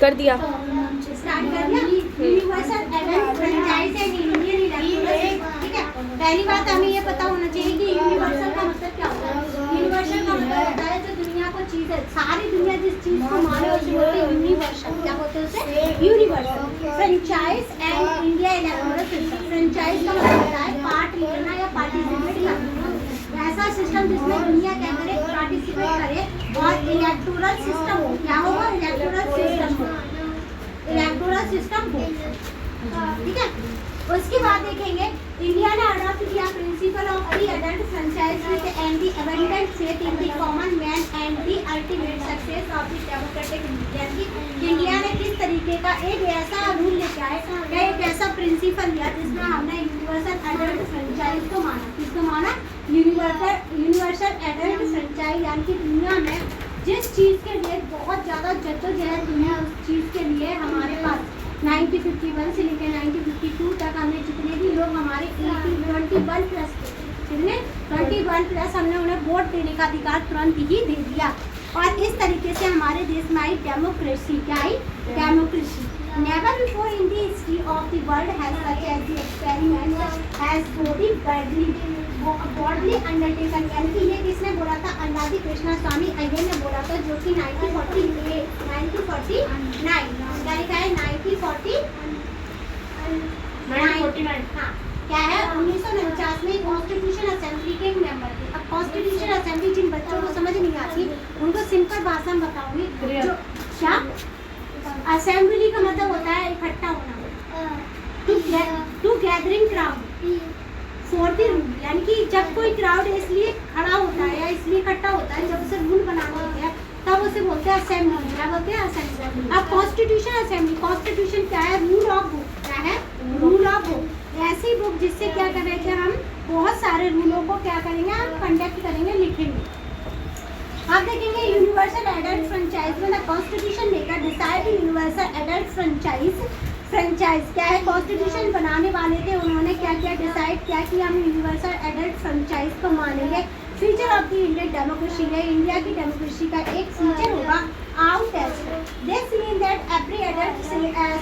कर दिया। स्टार्ट कर दिया। Universal adult franchise and Indian electoral. ठीक है, पहली बात हमें ये पता होना चाहिए कि यूनिवर्सल का मतलब क्या होता है। यूनिवर्सल का मतलब होता है जो दुनिया को चीज़ है, सारी दुनिया जिस चीज़ को माने उसे बोलते हैं यूनिवर्सल। क्या बोलते हैं उसे? Universal. Franchise and India electoral system. Franchise का मतलब होता है पार्ट लेना या पार्टिसिपेट करना, ऐसा सिस्टम जिसमें दुनिया क्या करे, पार्टिसिपेट करे। और इलेक्टोरल सिस्टम हो, क्या होगा? इलेक्टोरल सिस्टम हो, इलेक्टोरल सिस्टम हो। ठीक है, उसके बाद देखेंगे इंडिया ने अडॉप्ट किया principle of the adult franchise and the abundant faith in the common man and the ultimate success of the democratic India. India ने किस तरीके का एक ऐसा रूल लेके आए या एक ऐसा प्रिंसिपल लिया जिसमें हमने यूनिवर्सल एडल्ट फ्रेंचाइज को माना। किसको माना? यूनिवर्सल एडल्ट फ्रेंचाइज, यानी कि दुनिया में जिस चीज़ के लिए बहुत ज़्यादा जद्दोजहद हुई है उस चीज़ के लिए हमारे पास 1951 से लेकर 1952 तक हमने जितने भी लोग हमारे 21 प्लस जितने 21 प्लस हमने उन्हें वोट देने का अधिकार तुरंत ही दे दिया। और इस तरीके से हमारे देश में आई डेमोक्रेसी। क्या आई? Democracy. Never before in the history of the world has such as the experiment has broadly undertaken। यानी कि ये किसने बोला था? अन्नादी कृष्णा स्वामी अय्यर ने बोला था, जो कि 1949 क्या लिखा है? 1949। हाँ, क्या है? 1949 में कॉन्स्टिट्यूशन असेंबली के एक मेंबर थे। अब कॉन्स्टिट्यूशन असेंबली जिन बच्चों को समझ नहीं आती उनको सिंपल भाषा में बताऊंगी। जो क्या असेंबली का मतलब होता है इकट्ठा होना, to gathering crowd for the rule. यानी कि जब कोई क्राउड इसलिए खड़ा होता है या इसलिए इकट्ठा होता है जब उसे रूल बनाना होता है तब उसे बोलते हैं असेंबली। क्या बोलते हैं? असेंबली। अब कॉन्स्टिट्यूशन असेंबली, कॉन्स्टिट्यूशन क्या है? Rule of book. क्या है? Rule of book. ऐसी बुक जिससे क्या करेंगे हम बहुत सारे रूलों को क्या करेंगे, हम कंडक्ट करेंगे, लिखेंगे। अब देखेंगे यूनिवर्सल एडल्ट फ्रेंचाइज में constitution maker decide universal adult franchise क्या है? कॉन्स्टिट्यूशन बनाने वाले थे, उन्होंने क्या किया? डिसाइड किया कि हम यूनिवर्सल एडल्ट फ्रेंचाइज को मानेंगे। Feature of the Indian democracy है, इंडिया की डेमोक्रेसी का एक फीचर होगा आउट टेस्ट। This mean that every adult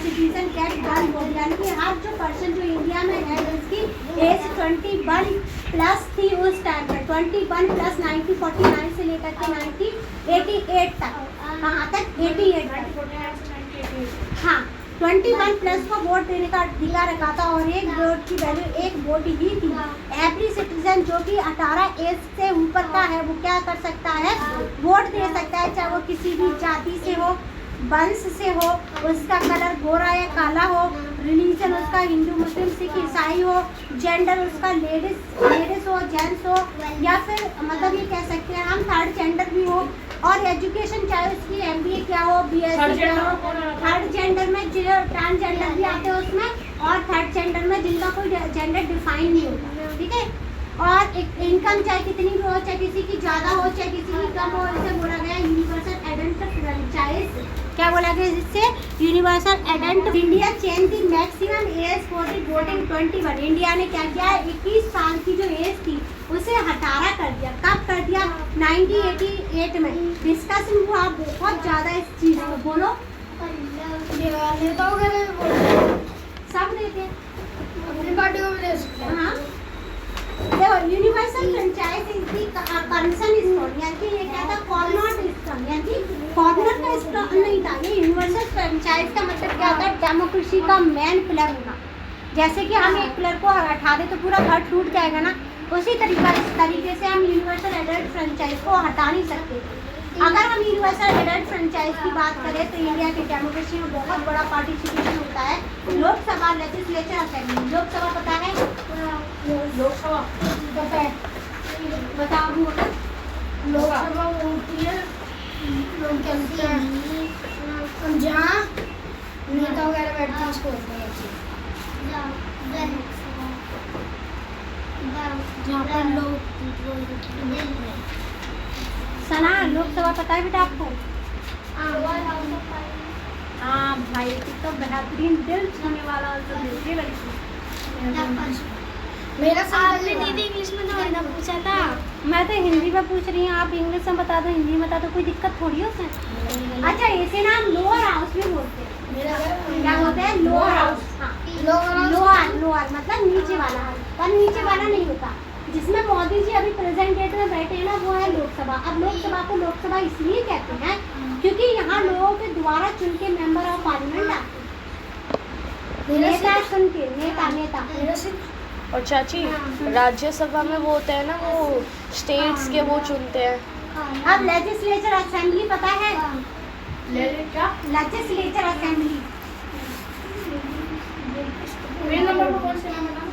citizen get one vote. यानी कि हर जो पर्सन जो इंडिया में है जिसकी एज 21 प्लस थी उस टाइम पर, 21 प्लस 1949 से लेकर के 1988 तक। कहाँ तक? 88 तक। हाँ, 21 प्लस को वोट देने का अधिकार रखा था और एक वोट की वैल्यू एक वोट ही थी। एवरी सिटीजन जो कि 18 एज से ऊपर का है वो क्या कर सकता है? वोट दे सकता है, चाहे वो किसी भी जाति से हो, वंश से हो, उसका कलर गोरा या काला हो, रिलीजन उसका हिंदू मुस्लिम सिख ईसाई हो, जेंडर उसका लेडीज हो जेंट्स हो, या फिर मतलब ये कह सकते हैं हम थर्ड जेंडर भी हो। और एजुकेशन चाहे उसकी MBA क्या हो, BSc क्या हो। थर्ड जेंडर में जो ट्रांसजेंडर भी आते हैं उसमें, और थर्ड जेंडर में जिनका कोई जेंडर डिफाइन नहीं होता। ठीक है, और इनकम चाहे कितनी भी हो, चाहे किसी की ज़्यादा हो चाहे किसी की कम हो, इसे बोला गया यूनिवर्सल एडल्ट फ्रेंचाइज। क्या बोला गया जिससे? Universal adult. India change the maximum age for the voting 21। India ने क्या किया? 21 साल की जो एज थी उसे 18 कर दिया। कब कर दिया? 1988 में। डिस्कशन हुआ बहुत ज़्यादा इस चीज़ को। बोलो, सब देते हैं। हाँ, देखो universal franchise is the concern stone. यानी कि ये क्या था? कॉर्नर स्टोन, यानी कि कॉर्नर का स्टोन नहीं था। ये यूनिवर्सल फ्रेंचाइज का मतलब क्या होता है? डेमोक्रेसी का मेन पिलर होना। जैसे कि हम एक पिलर को हटा दे तो पूरा घर टूट जाएगा ना, उसी तरीके से हम यूनिवर्सल एडल्ट फ्रेंचाइज को हटा नहीं सकते। अगर हम यूनिवर्सल एडल्ट फ्रेंचाइज की बात करें तो इंडिया की डेमोक्रेसी में बहुत बड़ा पार्टिसिपेशन होता है। Lok Sabha, legislature, assembly. लोकसभा पता है? लोकसभा पता है? बताओ भी होगा। लोकसभा होती है जहाँ नेता वगैरह बैठते हैं उसको बोलते हैं। जहाँ पर लोग सना, लोकसभा पता है बेटा आपको? हाँ भाई, तो बेहतरीन दिल छूने वाला तो दिल वाली। मेरा आपने दीदी इंग्लिश में थोड़ी ना पूछा था, मैं तो हिंदी में पूछ रही हूँ। आप इंग्लिश में बता दो, हिंदी में बता दो, कोई दिक्कत थोड़ी हो उसमें। अच्छा, ऐसे ना हम लोअर हाउस में बोलते हैं। चुन के मेंबर ऑफ पार्लियामेंट, नेता चुन के, नेता नेता। और चाची राज्यसभा में वो होते हैं ना, वो स्टेट्स के वो चुनते हैं। अब लेजिस्लेचर असेंबली पता है? Legislature assembly,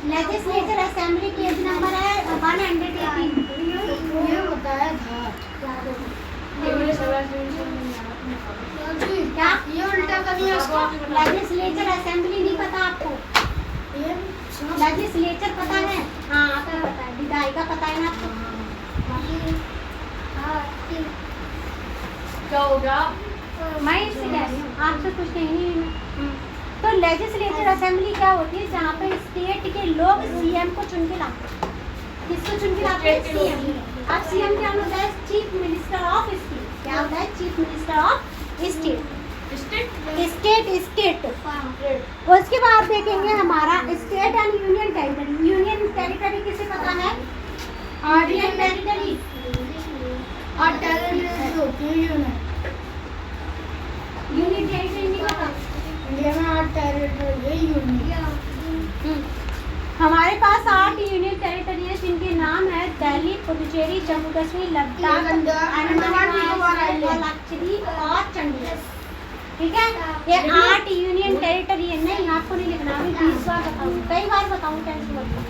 legislature assembly page number है 118। ये होता है क्या ये उल्टा कर दिया इसको। लेजिस्लेचर असेंबली नहीं पता आपको? लेजिस्लेचर पता है? हाँ आपको पता है, विधायिका पता है ना आपको? क्या हो गया? मैं इससे कह रही हूँ, आपसे कुछ नहीं है। तो लेजिस्लेचर असेंबली क्या होती है? जहाँ पे स्टेट के लोग सीएम को चुन के लाते हैं। किसको चुन के लाते हैं? सीएम। अब सीएम क्या होता है? Chief minister of state. क्या होता है? Chief minister of state. State. उसके बाद देखेंगे हमारा state and union territory. Union territory किसे पता है? यूनियन टेरिटरी और टेरिटरी होती है यूनियन। यूनियन टेरिटरी नहीं पता? इंडिया में 8 टेरिटरी है यूनियन। हमारे पास 8 यूनियन टेरिटरी है जिनके नाम है दिल्ली, पुडुचेरी, जम्मू कश्मीर, लद्दाख, अंडमान निकोबार, लक्षद्वीप और चंडीगढ़। ठीक है, ये 8 यूनियन टेरिटरी है। नहीं आपको नहीं लिखना, अभी 20 बार बताऊँ, कई बार बताऊँ, टेंशन मत लो।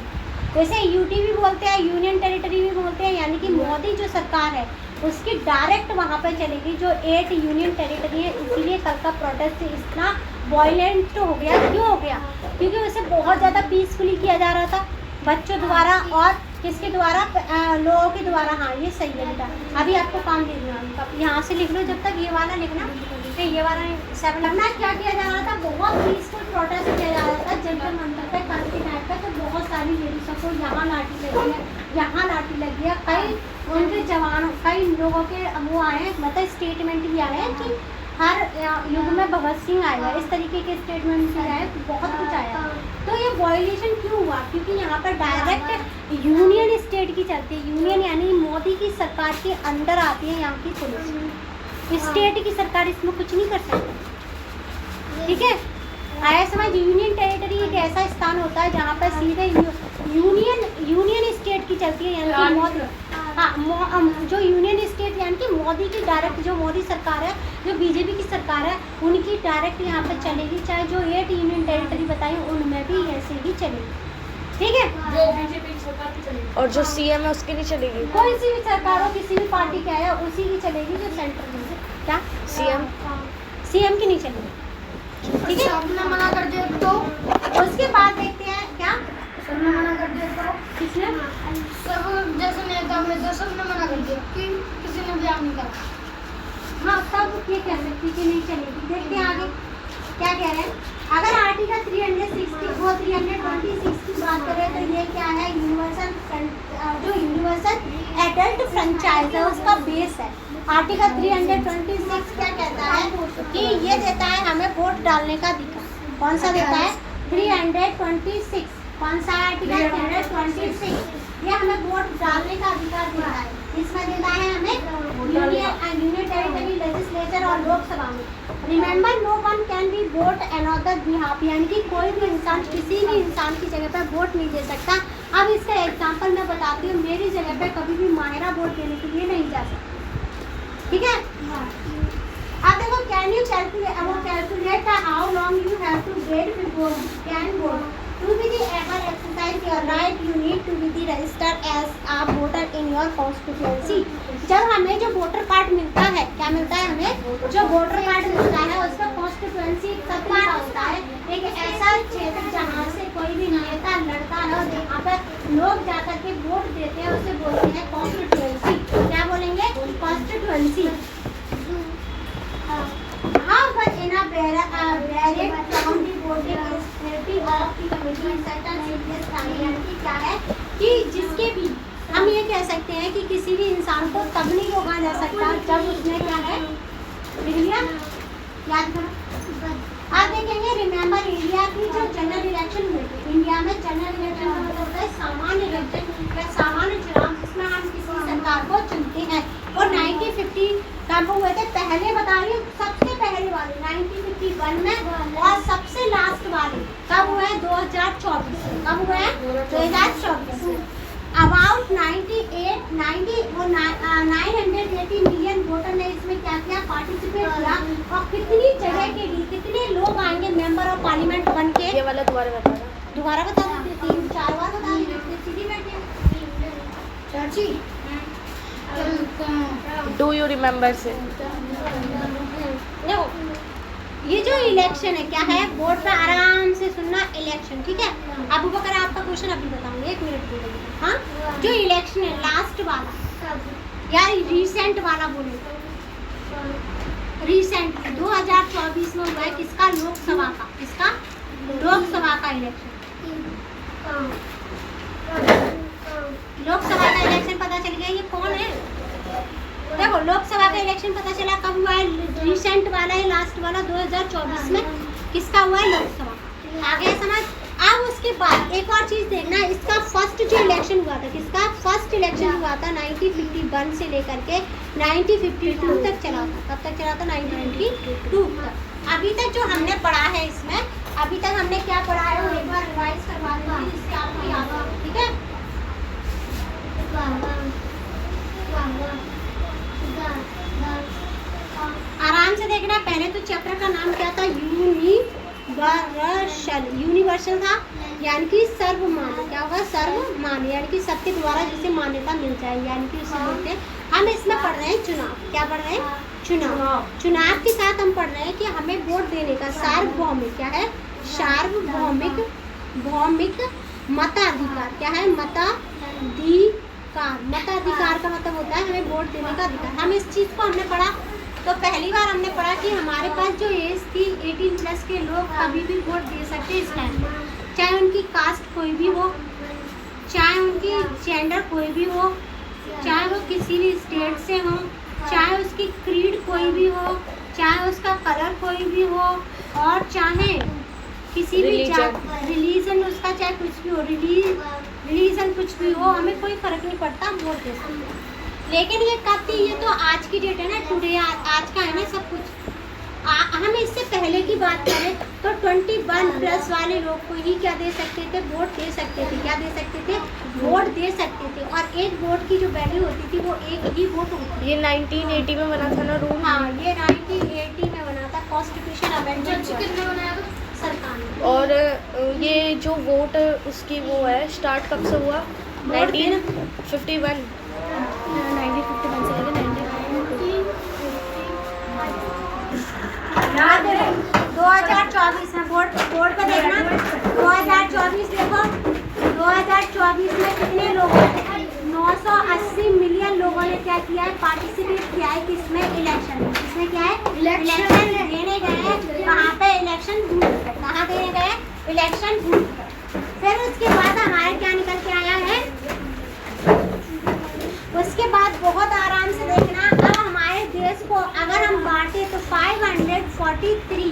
वैसे यूटी भी बोलते हैं, यूनियन टेरिटरी भी बोलते हैं, यानी कि मोदी जो सरकार है उसकी डायरेक्ट वहाँ पर चलेगी जो 8 यूनियन टेरिटरी है। इसीलिए कल का प्रोटेस्ट इतना वायलेंट हो गया। क्यों हो गया? क्योंकि उसे बहुत ज़्यादा पीसफुली किया जा रहा था बच्चों द्वारा और किसके द्वारा? लोगों के द्वारा। हाँ ये सही है बेटा, अभी आपको काम दे दूँगा, यहाँ से लिख लो, जब तक ये वाला लिखना, ये वाला 7 लगना। क्या किया जा रहा था? बहुत पीसफुल प्रोटेस्ट किया जा रहा था जंतर मंतर पे कल के टाइम पे। तो बहुत सारी लेडीज़ों को यहाँ लाठी लगी है, यहाँ लाठी लगी है। कई उनके जवानों, कई लोगों के वो आए हैं, मतलब स्टेटमेंट भी आए हैं कि हर युग में भगत सिंह आएगा, इस तरीके के स्टेटमेंट भी आए, बहुत कुछ आया। तो ये वायलेशन क्यों हुआ? क्योंकि यहाँ पर डायरेक्ट यूनियन स्टेट की चलती है। यूनियन यानी मोदी की सरकार के अंडर आती है यहाँ की पुलिस। स्टेट की सरकार इसमें कुछ नहीं कर सकती। ठीक है, आया समझ? यूनियन टेरिटरी एक ऐसा स्थान होता है जहाँ पर सीधे यूनियन स्टेट की चलती है, यानी कि मोदी। हाँ, जो यूनियन स्टेट यानी कि मोदी की डायरेक्ट, जो मोदी सरकार है, जो बीजेपी की सरकार है, उनकी डायरेक्ट यहाँ पर चलेगी। चाहे जो 8 यूनियन टेरिटरी बताई उनमें भी ऐसे ही चलेगी। ठीक है, जो बीजेपी की सरकार की चलेगी। और जो सीएम है उसकी नहीं चलेगी? कोई सी भी सरकार हो, किसी भी पार्टी की आया उसी की चलेगी जो सेंटर में है। क्या? सीएम की नहीं चलेगी। ठीक है, सबने मना कर दिया तो उसके बाद देखते हैं क्या सबने मना कर दिया तो किसने? सब जैसे नेता में तो सबने मना कर दिया कि किसी ने भी नहीं करा। हाँ, तब ये कह सकती कि नहीं चलेगी। देखते हैं आगे क्या कह रहे हैं। अगर आर्टिकल 326 की बात करें तो ये क्या है? यूनिवर्सल एडल्ट फ्रेंचाइज है, उसका बेस है। आर्टिकल 326 क्या कहता है कि ये देता है हमें वोट डालने का अधिकार। कौन सा देता है? 326। कौन सा आर्टिकल? 326। ये हमें वोट डालने का अधिकार देता है। इसमें देता है हमें यूनियन टेरिटरी, लेजिस्लेचर और लोकसभा में। Remember, no one can be vote another behalf, यानी कि कोई भी इंसान किसी भी इंसान की जगह पर वोट नहीं दे सकता। अब इसका एग्जांपल मैं बताती हूँ। मेरी जगह पे कभी भी माहिरा वोट देने के लिए नहीं जा सकती। ठीक है, अब देखो, can you calculate how long you have to wait before you can vote to be the ever exercise your right you need to be the register as a voter in your constituency. जब हमें जो voter card मिलता है, क्या मिलता है हमें? जो वोटर कार्ड मिलता है उसका कॉन्स्टिट्यूएंसी सबका होता है, एक ऐसा क्षेत्र जहाँ से कोई भी नेता लड़ता है और यहाँ पर लोग जाकर के वोट देते हैं, उसे बोलते हैं कॉन्स्टिट्यूएंसी। क्या बोलेंगे? Constituency. However, in a varied from the voting authority of the committee certain serious crime, यानी कि क्या है कि जिसके भी हम ये कह सकते हैं कि किसी भी इंसान को तब नहीं रोका जा सकता जब उसने क्या है, लिख लिया, याद करो। आप देखेंगे, रिमेंबर इंडिया की जो जनरल इलेक्शन हुए थे, इंडिया में जनरल इलेक्शन होता है सामान्य इलेक्शन या सामान्य चुनाव, जिसमें हम किसी सरकार को चुनते हैं। और 1950 कब हुए थे, पहले बता रही हूँ, सबसे पहले वाले 1951 में, और सबसे लास्ट वाले कब हुए हैं, 2024 में। कब हुए हैं, 2024 में। अबाउट 980 मिलियन वोटर ने इसमें क्या किया, पार्टिसिपेट किया। और कितनी जगह के लिए कितने लोग आएंगे मेंबर ऑफ पार्लियामेंट बन के, ये वाला दोबारा बता रहा। दोबारा बता दीजिए, 3-4 बार बता दीजिए, सीधी बैठिए। चाची चलते हैं। डू यू रिमेम्बर से? देखो ये जो इलेक्शन है क्या है, बोर्ड पे आराम से सुनना, इलेक्शन, ठीक है। अबू बकर आपका क्वेश्चन अभी बताऊंगी, 1 मिनट बोलेंगे। हाँ, जो इलेक्शन है लास्ट वाला या रिसेंट वाला बोले, रिसेंट 2024 में हुआ है किसका, लोकसभा का, किसका, लोकसभा का इलेक्शन। लोकसभा का इलेक्शन पता चल गया, ये कौन है, देखो लोकसभा का इलेक्शन पता चला कब हुआ है, रिसेंट वाला है, लास्ट वाला 2024 में किसका हुआ है, लोकसभा। आगे समझ। अब उसके बाद एक और चीज देखना, इसका फर्स्ट जो इलेक्शन हुआ था, किसका फर्स्ट इलेक्शन हुआ था 1951 से लेकर के 1952 तक चला था। कब तक चला था, 1952 तक। अभी तक जो हमने पढ़ा है इसमें, अभी तक हमने क्या पढ़ा है वो एक बार रिवाइज करवा दूंगी जिससे आपको याद हो, ठीक है। आराम से देखना, पहले तो चैप्टर का नाम क्या था, यूनिवर्सल था, यानी कि सर्वमान्य। क्या होगा, सर्वमान्य, यानी कि सबके द्वारा जिसे मान्यता मिल जाए, यानी कि उसे बोलते हैं। हम इसमें पढ़ रहे हैं चुनाव, क्या पढ़ रहे हैं, चुनाव। चुनाव के साथ हम पढ़ रहे हैं कि हमें वोट देने का सार्वभौमिक, क्या है, सार्वभौमिक भौमिक मताधिकार, क्या है, मताधिकार। मताधिकार का मतलब होता है हमें वोट देने का अधिकार। हम इस चीज़ को हमने पढ़ा, तो पहली बार हमने पढ़ा कि हमारे पास जो एज थी 18 प्लस के लोग कभी भी वोट दे सकते हैं इस टाइम, चाहे उनकी कास्ट कोई भी हो, चाहे उनकी जेंडर कोई भी हो, चाहे वो किसी भी स्टेट से हो, चाहे उसकी क्रीड कोई भी हो, चाहे उसका कलर कोई भी हो, और चाहे किसी भी रिलीजन उसका, चाहे कुछ भी हो, रिलीजन कुछ भी हो, हमें कोई फर्क नहीं पड़ता, हम वोट दे सकते हैं। लेकिन ये कब थी, ये तो आज की डेट है ना, टुडे, आज का है ना सब कुछ। हम इससे पहले की बात करें तो 21 प्लस वाले लोग को ही क्या दे सकते थे, वोट दे सकते थे। क्या दे सकते थे, वोट दे सकते थे। और एक वोट की जो वैल्यू होती थी वो एक ही वोट होती थी। ये 1980 में बना था ना रूल? हाँ, ये 1980 में बना था, कॉन्स्टिट्यूशन अमेंडमेंट कितने बनाया था सरकार ने। और ये जो वोट उसकी वो है, स्टार्ट कब से हुआ, 1951 से लेकर 2024 में बोर्ड पर देखना, 2024 देखो, 2024 में कितने लोगों ने, 980 मिलियन लोगों ने क्या किया है, पार्टिसिपेट किया है किसमें, इलेक्शन में। किसमें क्या है, इलेक्शन देने गए हैं। कहाँ पे, इलेक्शन बूथ पर। कहाँ देने गए, इलेक्शन बूथ पर। फिर उसके बाद हमारे क्या निकल के आया है, उसके बाद बहुत आराम से देखना, अब हमारे देश को अगर हम बांटे तो 543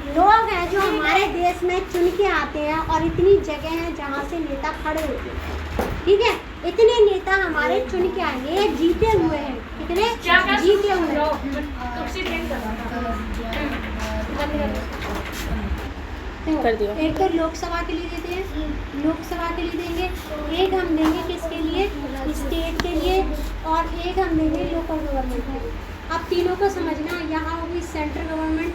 लोग हैं जो हमारे देश में चुन के आते हैं, और इतनी जगह है जहाँ से नेता खड़े होते हैं, ठीक है। इतने नेता हमारे चुन के आएंगे, ये जीते हुए हैं, कितने जीते हुए कर दिया। एक तो लोकसभा के लिए देते हैं, लोकसभा के लिए देंगे, एक हम देंगे किसके लिए, स्टेट के लिए, और एक हम देंगे लोकल गवर्नमेंट के लिए। अब तीनों को समझना, यहाँ होगी सेंट्रल गवर्नमेंट,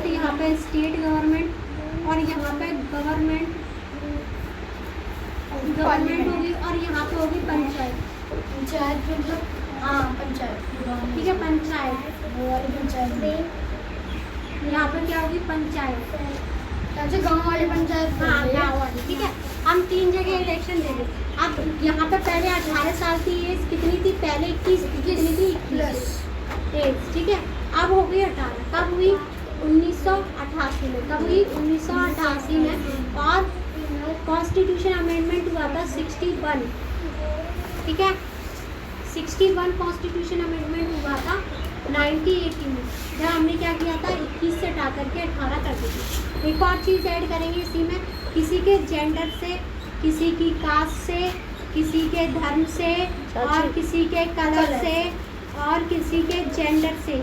यहाँ पे स्टेट गवर्नमेंट, और यहाँ पे गवर्नमेंट होगी, और यहाँ पे होगी पंचायत। मतलब हाँ पंचायत, ठीक है, पंचायत, वो वाली पंचायत। यहाँ पे क्या होगी, पंचायत, जैसे गांव वाली पंचायत। हाँ, गाँव वाली, ठीक है। हम 3 जगह इलेक्शन देंगे। अब यहाँ पे पहले 18 साल की एज कितनी थी, पहले 21 कितनी थी, 21 एज, ठीक है। अब हो गई 18, कब हुई, 1988 में। कब हुई, 1988 में। और कॉन्स्टिट्यूशन अमेंडमेंट हुआ था 61, ठीक है, 61 कॉन्स्टिट्यूशन अमेंडमेंट हुआ था 1980 में, जब हमने क्या किया था, 21 से हटा करके 18 कर दी थी। एक और चीज़ ऐड करेंगे इसी में, किसी के जेंडर से, किसी की कास्ट से, किसी के धर्म से, और किसी के कलर से, और किसी के जेंडर से,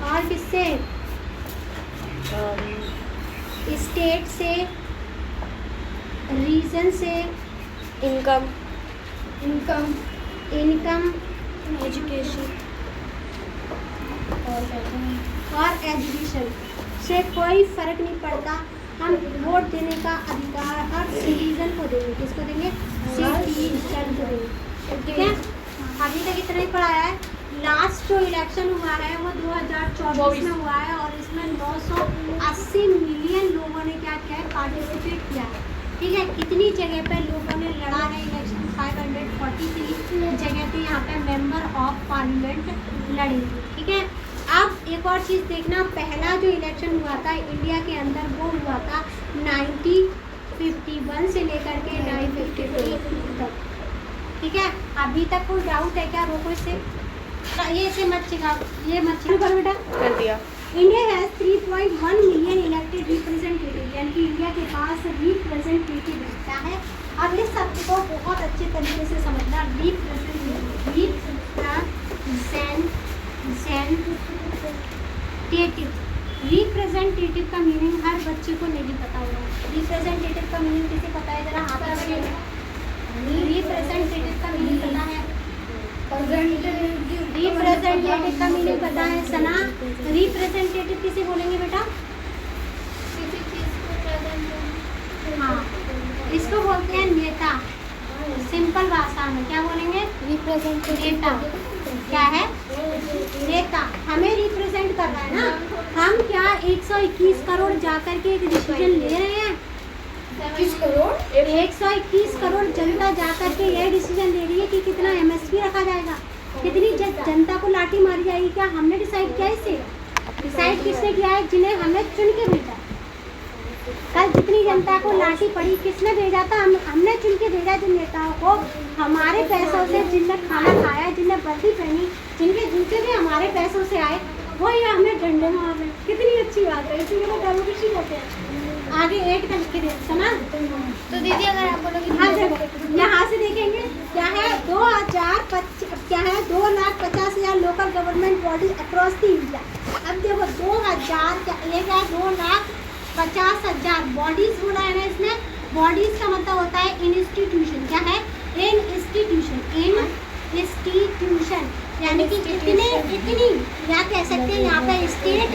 और किससे, स्टेट से, रीजन से, इनकम, इनकम एजुकेशन और एजुकेशन से कोई फर्क नहीं पड़ता। हम वोट देने का अधिकार हर सिटीजन को देंगे। किसको देंगे? सिटीजन को देंगे। ठीक है, अभी तक इतना ही पढ़ाया है। लास्ट जो इलेक्शन हुआ है वो 2024 में हुआ है और इसमें 980 मिलियन लोगों ने क्या किया है? पार्टिसिपेट किया है। ठीक है, कितनी जगह पे लोगों ने लड़ा है इलेक्शन? 543 जगह पे यहाँ पे मेंबर ऑफ पार्लियामेंट लड़े। ठीक है, अब एक और चीज़ देखना, पहला जो इलेक्शन हुआ था इंडिया के अंदर वो हुआ था 1951 से लेकर के 1953 तक। ठीक है, अभी तक कोई डाउट है क्या? रोको इसे, ये इसे मत सिखाओ, ये मत सिखाओ बेटा। कर दिया। India has 3.1 million elected representative, यानी कि इंडिया के पास रिप्रेजेंटेटिव क्या है। अब इस शब्द को बहुत अच्छे तरीके से समझना। रिप्रेजेंटेटिव का मीनिंग हर बच्चे को नहीं पता होगा। रिप्रेजेंटेटिव का मीनिंग किसे पता है? जरा हाथ लगाइए। रिप्रेजेंटेटिव का मीनिंग पता है? रिप्रेजेंटेटिव का मीनिंग पता है? सना, रिप्रेजेंटेटिव किसे बोलेंगे बेटा? हाँ, इसको बोलते हैं नेता। सिंपल भाषा में क्या बोलेंगे? रिप्रेजेंटेटिव। क्या है? नेता। हमें रिप्रेजेंट कर रहा है ना। हम क्या 121 करोड़ जाकर के एक डिसीजन ले रहे हैं? 121 करोड़ जनता जाकर के यह डिसीजन ले रही है कि कितना MSP रखा जाएगा, कितनी जनता को लाठी मारी जाएगी। क्या हमने डिसाइड किया? इसे डिसाइड किसने किया है? जिन्हें हमने चुन के भेजा। कल जितनी जनता को लाठी पड़ी किसने भेजा था? हमने चुन के भेजा जिन नेताओं को। हमारे पैसों से जिनने खाना खाया, जिनने वर्दी पहनी, जिनके जूते भी हमारे पैसों से आए, वो ये हमें डंडे मार रहे। कितनी अच्छी बात है, इसीलिए वो डेमोक्रेसी कहते हैं। आगे एक तक के समझ। तो दीदी अगर आप बोलोगे हाँ देखो, यहाँ से देखेंगे क्या है? 2025 क्या है? 2,50,000 local government body across the India. अब देखो 2000 क्या ये क्या? 2,50,000 बॉडीज बोला है ना इसमें। बॉडीज का मतलब होता है इंस्टीट्यूशन। क्या है? इंस्टीट्यूशन। यानी कि इतनी या कह सकते हैं यहाँ पे स्टेट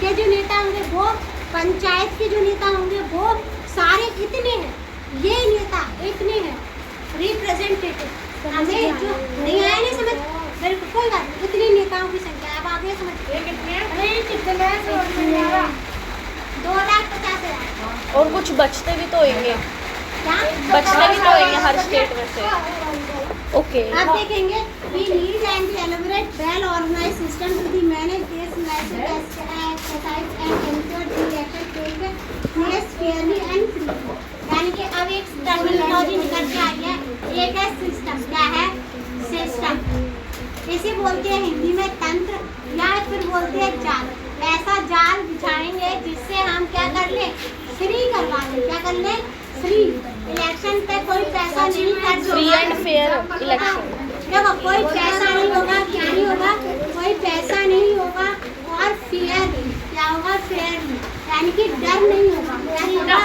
के जो नेता होंगे वो, पंचायत के जो नेता होंगे वो, सारे इतने हैं। ये नेता इतने हैं रिप्रेजेंटेटिव। हमें जो नहीं आया नहीं समझ, मेरे को कोई बात नहीं। इतने नेताओं की संख्या अब आगे समझ। कितने 2,50,000। और कुछ बचते भी तो होंगे, क्या बचते भी तो होंगे हर स्टेट में से। ओके, अब देखेंगे we need an elaborate well organized system to be manage this massive exercise and ensure the election take place fairly and free। यानी कि अब एक टर्मिनोलॉजी निकल के आई है, एक है सिस्टम। क्या है? सिस्टम। इसे बोलते हैं हिंदी में तंत्र, या फिर बोलते हैं जाल। ऐसा जाल बिछाएंगे जिससे हम क्या कर ले? फ्री करवा लें। क्या कर ले? फ्री। इलेक्शन पे कोई पैसा नहीं खर्च होगा। Free and fair election. देखो कोई पैसा नहीं होगा। क्या नहीं होगा? कोई पैसा नहीं होगा और फेयर नहीं। क्या होगा? फेयर नहीं, यानी कि डर नहीं होगा। क्या नहीं होगा?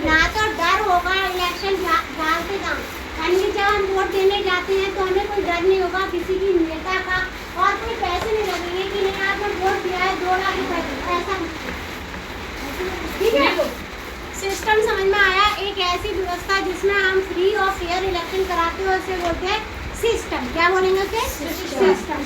ना तो डर होगा इलेक्शन डालते जाओ, यानी कि जब हम वोट देने जाते हैं तो हमें कोई डर नहीं होगा किसी की नेता का, और कोई पैसे नहीं लगेंगे कि नहीं आपने वोट दिया है 2 लाख रुपए, ऐसा। ठीक है, सिस्टम समझ में आया? एक ऐसी व्यवस्था जिसमें हम फ्री और फेयर इलेक्शन कराते हैं उसे बोलते हैं सिस्टम। क्या बोलेंगे उसे? सिस्टम।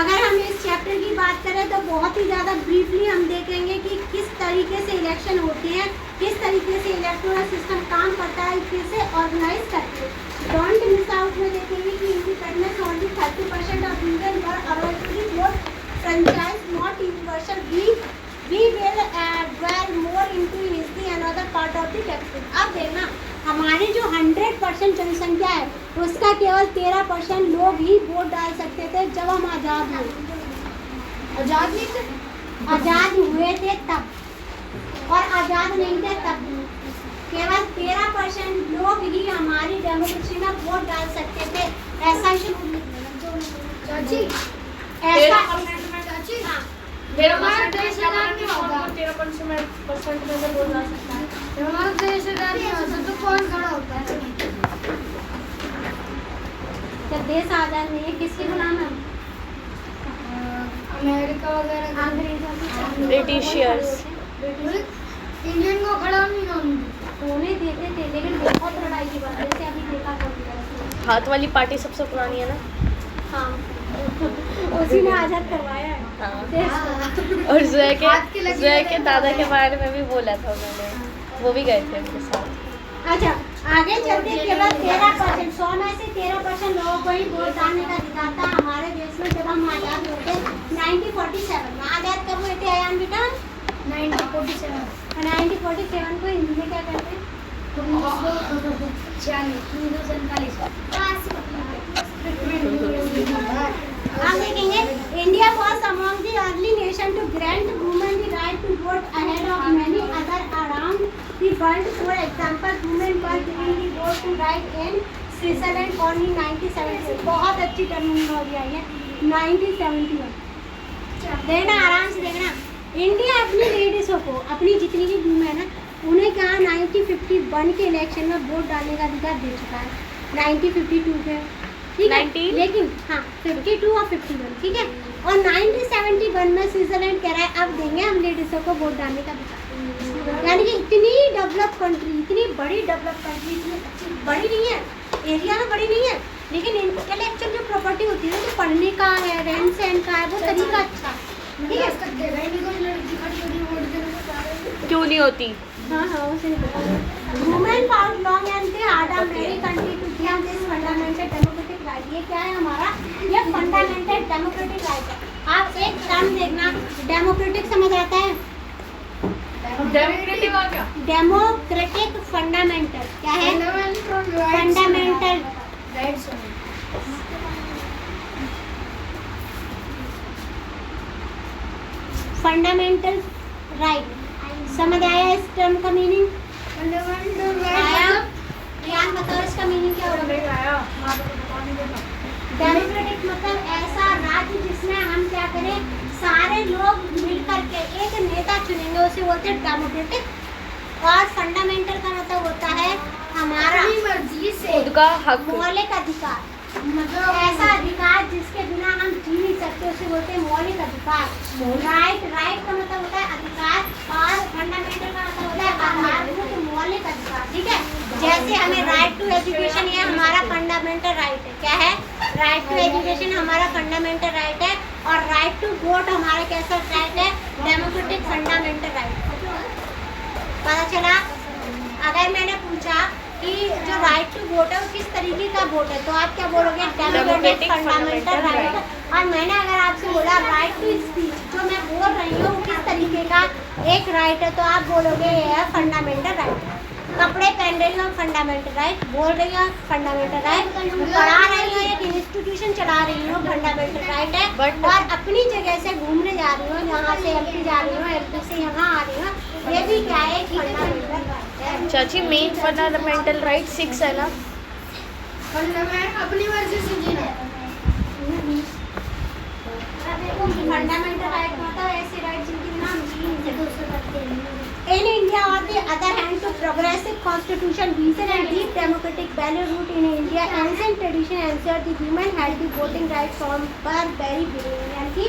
अगर हम इस चैप्टर की बात करें तो बहुत ही ज़्यादा ब्रीफली हम देखेंगे कि किस तरीके से इलेक्शन होते हैं, किस तरीके से इलेक्टोरल सिस्टम काम करता है, कैसे ऑर्गेनाइज करते हैं। डोंट मिस आउट में देखेंगे कि independence only 30% of Indian were available vote franchise not universal. We will dwell more into history another part of the textbook। अब देखना हमारी जो 100% जनसंख्या है उसका केवल 13% लोग ही वोट डाल सकते थे जब हम आज़ाद हुए। आज़ाद नहीं थे, आज़ाद हुए थे तब, और आज़ाद नहीं थे तब। केवल 13% लोग ही हमारी डेमोक्रेसी में वोट डाल सकते थे। ऐसा चाची ऐसा चाची हाँ, हमारा देश आजाद नहीं होता 13% में से बोल रहा सकता है। जब हमारा देश आजाद नहीं होता तो कौन खड़ा होता है? जब देश आजाद नहीं है किसके गुलाम है? अमेरिका वगैरह अंग्रेजों की ब्रिटिशियर्स। इंडियन को खड़ा नहीं होंगे। होने देते थे लेकिन बहुत लड़ाई की बात है। जैसे अभी देखा कभी हाथ वाली पार्टी सबसे पुरानी है ना। हाँ उसी ने आजाद करवाया है हाँ। देश को। और हाथ की लकीर जुए के लगी दादा है। के बारे में भी बोला था उन्होंने, वो भी गए थे उनके साथ। अच्छा आगे चलते केवल 13% 100 में से 13% लोगों को ही वोट डालने का अधिकार था हमारे देश में जब हम आजाद हुए थे 1947 में। आजाद कब हुए थे अयान बेटा? 1947 1947 को हिंदी में क्या कहते हैं? 1946 हम देखेंगे India was among the early nation to grant women the right to vote ahead of many other around the world. For example, women were given the vote to right in Switzerland only 1971. बहुत अच्छी terminology आई है 1971। देखना आराम से देखना। India अपनी लेडीज़ों को अपनी जितनी भी वुमेन है ना उन्हें कहा 1951 के इलेक्शन में वोट डालने का अधिकार दे चुका है 1952 के ठीक है 19? लेकिन हाँ 52 और 51 ठीक है और 1971 में स्विट्जरलैंड कह रहा है अब देंगे हम लेडीज़ों को वोट डालने का अधिकार। यानी कि इतनी डेवलप कंट्री इतनी बड़ी डेवलप कंट्री इतनी अच्छी बड़ी नहीं है एरिया में बड़ी नहीं है लेकिन इंटेलेक्चुअल जो प्रॉपर्टी होती है ना जो पढ़ने का है रहन सहन का है वो तरीका अच्छा ठीक है। क्यों नहीं होती? हाँ हाँ उसे नहीं पता। Women found long and they are the merry country to give this fundamental democratic right. ये क्या है हमारा ये फंडामेंटल डेमोक्रेटिक राइट है। आप एक टर्म देखना डेमोक्रेटिक समझ आता है? डेमोक्रेटिक आ गया। डेमोक्रेटिक फंडामेंटल क्या है? फंडामेंटल राइट्स फंडामेंटल राइट समझ आया इस टर्म का मीनिंग? फंडामेंटल आया? राइट्स ज्ञान बताओ इसका मीनिंग क्या होगा? डेमोक्रेटिक मतलब ऐसा राज्य जिसमें हम क्या करें सारे लोग मिल करके एक नेता चुनेंगे उसे बोलते हैं डेमोक्रेटिक। और फंडामेंटल का मतलब होता है हमारा अपनी मर्जी से खुद का हक। मौलिक अधिकार मतलब ऐसा अधिकार जिसके बिना हम जी नहीं सकते उसे बोलते हैं मौलिक अधिकार। राइट राइट का मतलब होता है अधिकार और फंडामेंटल का मतलब होता है आधारभूत मौलिक अधिकार ठीक है। जैसे हमें राइट टू एजुकेशन ये हमारा फंडामेंटल राइट है। क्या है? राइट टू एजुकेशन हमारा फंडामेंटल राइट है और राइट टू वोट हमारा कैसा राइट है? Democratic fundamental right. पता चला? अगर मैंने पूछा कि जो राइट टू वोट है वो किस तरीके का वोट है तो आप क्या बोलोगे? Democratic fundamental right. और मैंने अगर आपसे बोला राइट टू स्पीच जो मैं बोल रही हूँ किस तरीके का एक राइट है तो आप बोलोगे ये है फंडामेंटल राइट। कपड़े पहन रही हो फंडामेंटल राइट, बोल रही हो फंडामेंटल राइट, पढ़ा रही हो एक इंस्टीट्यूशन चला रही हो फंडामेंटल राइट है। और अपनी जगह से घूमने जा रही हो यहाँ से एमपी जा रही हो एमपी से यहाँ आ रही हो ये भी क्या है? फंडामेंटल राइट है। चाची मेन फंडामेंटल राइट 6 है ना। फंडामेंटल अपनी मर्जी से जीना। फंडामेंटल राइट मतलब ऐसे राइट जिनके बिना हम जी नहीं सकते। In India, on the other hand, to progressive constitution, reason and deep democratic value root in India, ancient tradition ensured the women had the voting right from very beginning. यानी कि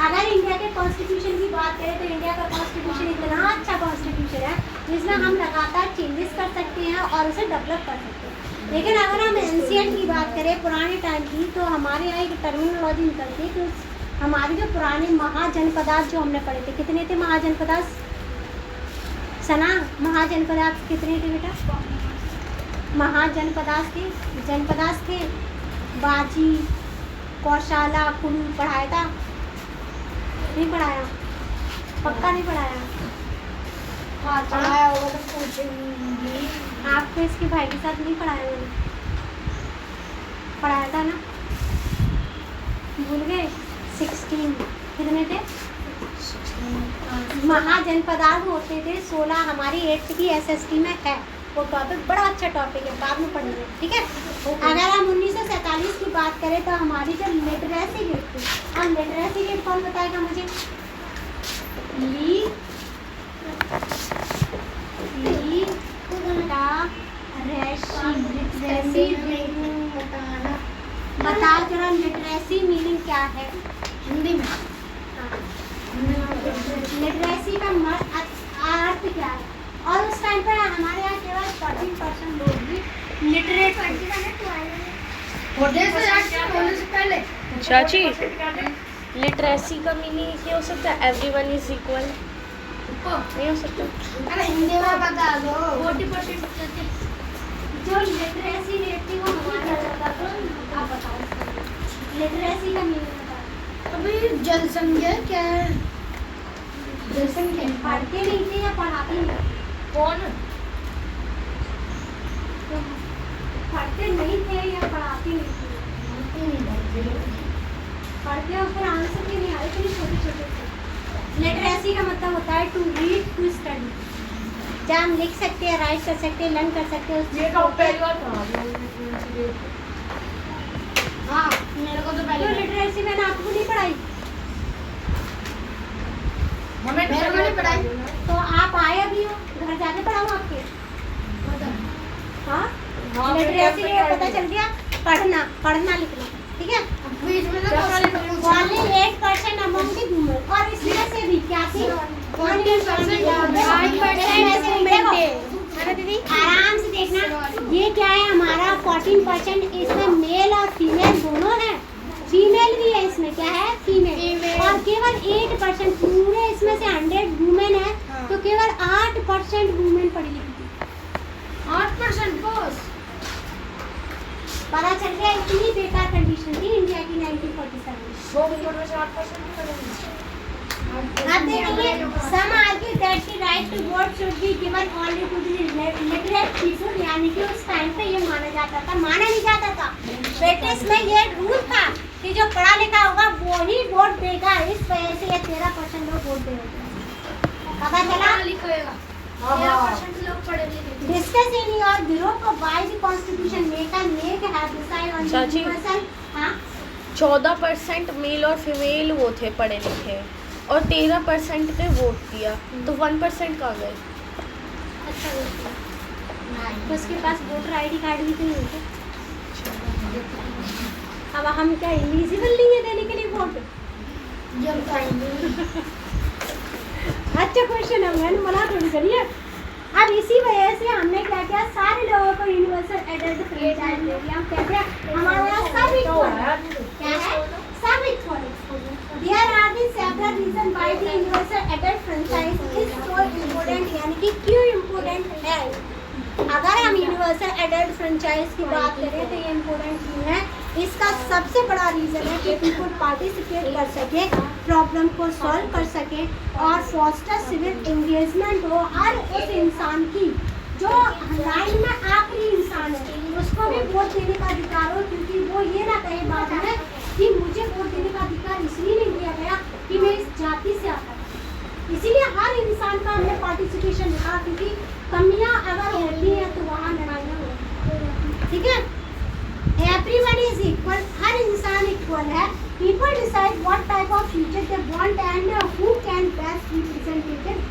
अगर इंडिया के constitution की बात करें तो India का constitution इतना अच्छा कॉन्स्टिट्यूशन है जिसमें हम लगातार चेंजेस कर सकते हैं और उसे डेवलप कर सकते हैं। लेकिन अगर हम एंशियंट की बात करें पुराने टाइम की तो हमारे यहाँ एक टर्मिनोलॉजी निकलती है कि हमारे जो पुराने महाजनपदार्थ जो हमने पढ़े थे कितने थे महाजनपदार्थ? सना महाजनपदार्थ कितने थे बेटा? महाजनपदार्थ थे बाजी कौशाला कुल्लू पढ़ाया था? नहीं पढ़ाया? पक्का नहीं पढ़ाया? पढ़ाया होगा तो पूछेंगी। आपको इसके भाई के साथ नहीं पढ़ाया मैंने? पढ़ाया था ना? भूल गए? 16 कितने थे? महाजनपदार्थ होते थे 16 हमारी 8th की SST में है वो टॉपिक बड़ा अच्छा टॉपिक है, बाद में पढ़ेंगे, ठीक है। अगर हम 1947 की बात करें तो हमारी जो लिटरेसी रेट थी, अब लिटरेसी रेट कौन बताएगा मुझे? लिटरेसी बताओ जरा, लिटरेसी मीनिंग क्या है हिंदी में? लिटरेसी का अर्थ क्या है? और उस टाइम पर हमारे यहाँ केवल 14% लोग ही लिटरेट होने से पहले चाची, लिटरेसी का मीनिंग क्या हो सकता है? एवरीवन इज इक्वल नहीं हो सकता? अरे हिंदी में बता दो। 40% जो लिटरेसी रेट थी वो बहुत ज़्यादा था, तो आप बताओ लिटरेसी का मीनिंग बताओ। अभी जनसंख्या क्या है? जनसंख्या पढ़ते नहीं थे या पढ़ाते नहीं? कौन? पढ़ते नहीं थे या पढ़ाते नहीं थे? पढ़ते और फिर आंसर भी नहीं आए, इतने छोटे छोटे थे। लिटरेसी का मतलब होता है टू रीड, टू स्टडी। जब हम लिख सकते हैं, राइट कर सकते हैं, लर्न कर सकते हैं उस चीज़ को। हाँ, मेरे को तो पहले तो लिटरेसी मैंने आपको नहीं पढ़ाई, मेरे को नहीं पढ़ाई। तो आप आए अभी हो, घर जाके पढ़ाऊँ आपके? हाँ, लिटरेसी में पता चल गया, पढ़ना पढ़ना लिखना, ठीक है। बीच में तो Only 8% among the women, और इसमें से भी क्या थी? 14% दीदी आराम से देखना, ये क्या है हमारा 14%, इसमें मेल और फीमेल दोनों है, फीमेल भी है इसमें, क्या है? फीमेल। और केवल 8% पूरे इसमें से 100 वुमेन है, तो केवल 8% वुमेन पढ़ी लिखी थी। 8% बस। पता चल गया इतनी बेकार कंडीशन थी इंडिया की 1947। अब देखिए, some argue that the right to vote should be given only to the literate people, यानी कि उस टाइम पे ये माना जाता था, माना नहीं जाता था। ब्रिटिश में ये रूल था कि जो पढ़ा लिखा होगा वो ही वोट देगा, इस वजह से ये 13% लोग वोट देंगे। पता चला? लिखेगा 13% लोग पढ़े लिखे। Discuss in your Europe why the constitution make have decide on the चाची। universal, हाँ 14% मेल और फीमेल वो थे पढ़े लिखे, और 13% ने वोट दिया, तो 1% कहाँ गए? अच्छा, तो उसके पास वोटर आईडी कार्ड भी तो नहीं है। अब हम क्या एलिजिबल नहीं है देने के लिए वोट? जब टाइम अच्छा क्वेश्चन है, मैंने मना थोड़ी करी है। अब इसी वजह से हमने क्या किया, सारे लोगों को यूनिवर्सल एडल्ट फ्रेंचाइज दे दिया। हम कहते हैं हमारे यहाँ सब इक्वल है, क्या है? सब इक्वल है। There are the several reason why the universal adult franchise is so important, यानी कि क्यों इम्पोर्टेंट है। अगर हम यूनिवर्सल एडल्ट फ्रेंचाइज की बात करें तो ये इम्पोर्टेंट क्यों है? इसका सबसे बड़ा रीज़न है कि पीपल पार्टिसिपेट कर सके, प्रॉब्लम को सॉल्व कर सके, और फॉस्टर सिविल एंगेजमेंट हो हर उस इंसान की जो लाइन में आखिरी इंसान है, उसको भी वोट देने का अधिकार हो, क्योंकि वो ये ना कहे बाद में कि मुझे वोट देने का अधिकार इसलिए नहीं दिया गया कि मैं इस जाति से आता हूँ। इसीलिए हर इंसान का हमने पार्टिसिपेशन लिखा, क्योंकि कमियाँ अगर होती हैं तो वहाँ लड़ाइयाँ होती हैं, ठीक है। Everyone is equal, हर इंसान इक्वल है। People decide what type of future they want and who can best represent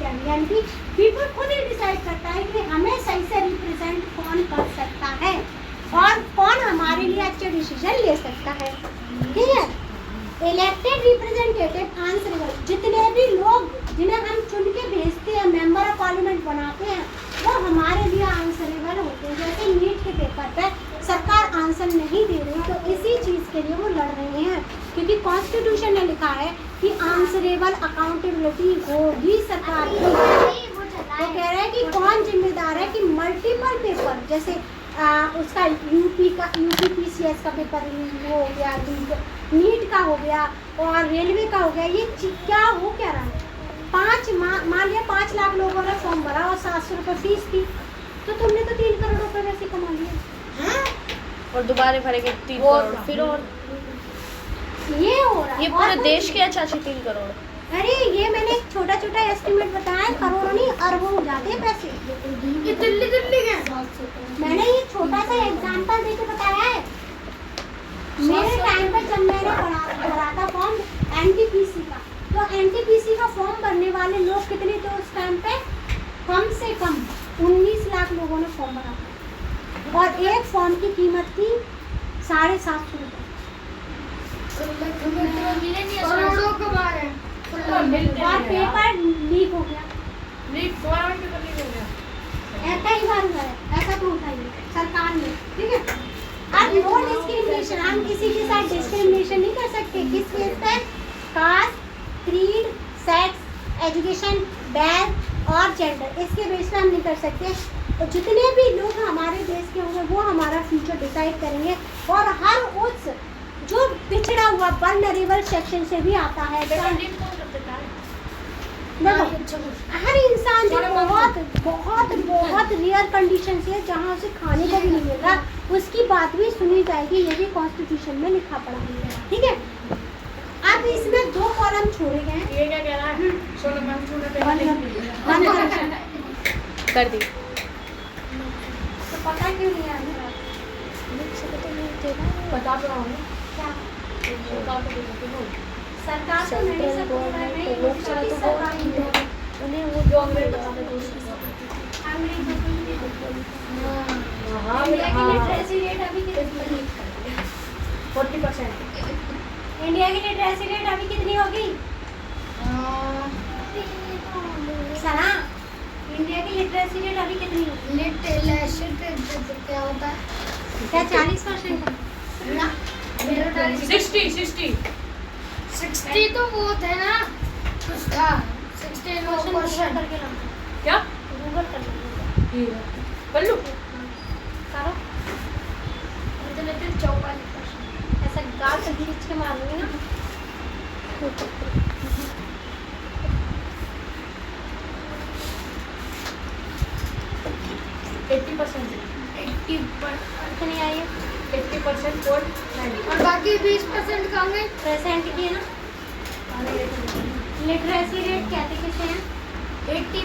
them, यानी कि people खुद ही डिसाइड करता है कि हमें सही से रिप्रेजेंट कौन कर सकता है और कौन हमारे लिए अच्छे डिसीजन ले सकता है, ठीक है। इलेक्टेड रिप्रेजेंटेटिव आंसरेबल, जितने भी लोग जिन्हें हम चुन के भेजते हैं, मेंबर ऑफ पार्लियामेंट बनाते हैं, वो हमारे लिए आंसरेबल होते हैं। जैसे नीट के पेपर पर सरकार आंसर नहीं दे रही, तो इसी चीज़ के लिए वो लड़ रहे हैं, क्योंकि कॉन्स्टिट्यूशन ने लिखा है कि आंसरेबल अकाउंटेबिलिटी होगी सरकार की। वो कह रहे हैं कि कौन जिम्मेदार है कि मल्टीपल पेपर, जैसे उसका यूपी PCS का पेपर वो हो गया, नीट का हो गया और रेलवे का हो गया, ये क्या हो क्या रहा है। मान लिया 5 लाख लोगों ने फॉर्म भरा और 700 रुपये फीस थी, तो तुमने तो 3 करोड़ रुपये वैसे कमा लिए, और दोबारा भरेंगे 3 करोड़, फिर और ये हो रहा है। ये पूरे देश के चाची 3 करोड़। अरे ये मैंने एक छोटा छोटा एस्टिमेट बताया, करोड़ों नहीं अरबों हो जाते हैं पैसे। ये दिल्ली है। टाइम पर जब मैंने भरा था फॉर्म एनटीपीसी का, तो एनटीपीसी का फॉर्म भरने वाले लोग कितने थे उस टाइम पे? कम से कम 19 लाख लोगों ने फॉर्म भरा था और एक फॉर्म की कीमत थी 750 रुपये। करोड़ों कमा रहे हैं। और पेपर लीक हो गया, ऐसा ही बार हुआ है, ऐसा तो उठाइए सरकार ने, ठीक है। अब नो डिस्क्रिमिनेशन, हम किसी के साथ डिस्क्रिमिनेशन नहीं कर सकते। किस केस पे? कास्ट, क्रीड, सेक्स, एजुकेशन, बैच और जेंडर, इसके बेस पे हम नहीं कर सकते। तो जितने भी लोग हमारे देश के होंगे वो हमारा फ्यूचर डिसाइड करेंगे। और हर उस जो पिछड़ा हुआ वल्नरेबल सेक्शन से भी आता है, देखो हर इंसान जो बहुत बहुत बहुत रेयर कंडीशन से है जहाँ उसे खाने को भी नहीं मिल रहा, उसकी बात भी सुनी जाएगी, ये भी कॉन्स्टिट्यूशन में लिखा पड़ा है, ठीक है। अब इसमें 2 कॉलम छोड़े गए हैं। ये क्या कह रहा है? कर दी। तो पता क्यों नहीं आ रहा? बता तो रहा हूँ। क्या सरकार सरकार तो नहीं सब बोल रहा है, नहीं लोग चला तो सरकार नहीं बोल रही। उन्हें वो जो अंग्रेज बताते थे अंग्रेजों को नहीं बोल रही। हाँ इंडिया की लिटरेसी रेट अभी कितनी? 40%। इंडिया की लिटरेसी रेट अभी कितनी होगी? सना, इंडिया की लिटरेसी रेट अभी कितनी होगी? क्या होता है? क्या 40% है? ना, मेरा 60 तो वो थे ना, कुछ था 60 गूगल करके ला, क्या गूगल कर लो। कर लूँ? करो, 44%। ऐसा गाल से खींच के मारूंगी ना। 80%। कितनी आई है? 80% और 90%। और बाकी 20% कहाँ गए? प्रेजेंट की है ना। लिटरेसी रेट कहते किसे हैं? 80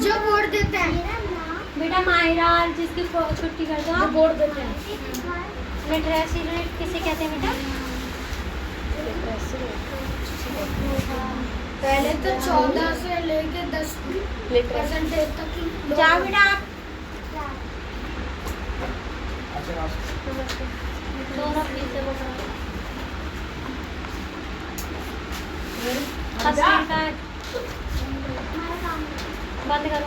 जो वोट देते हैं। बेटा माहिरा जिसकी छुट्टी कर दो। जो बोर्ड देते हैं। लिटरेसी रेट किसे कहते हैं बेटा? पहले तो 14 से लेके 10% तक लोग- जाओ बेटा आप। दोनों प्लीज से बोल रहा हूँ। बंद करो।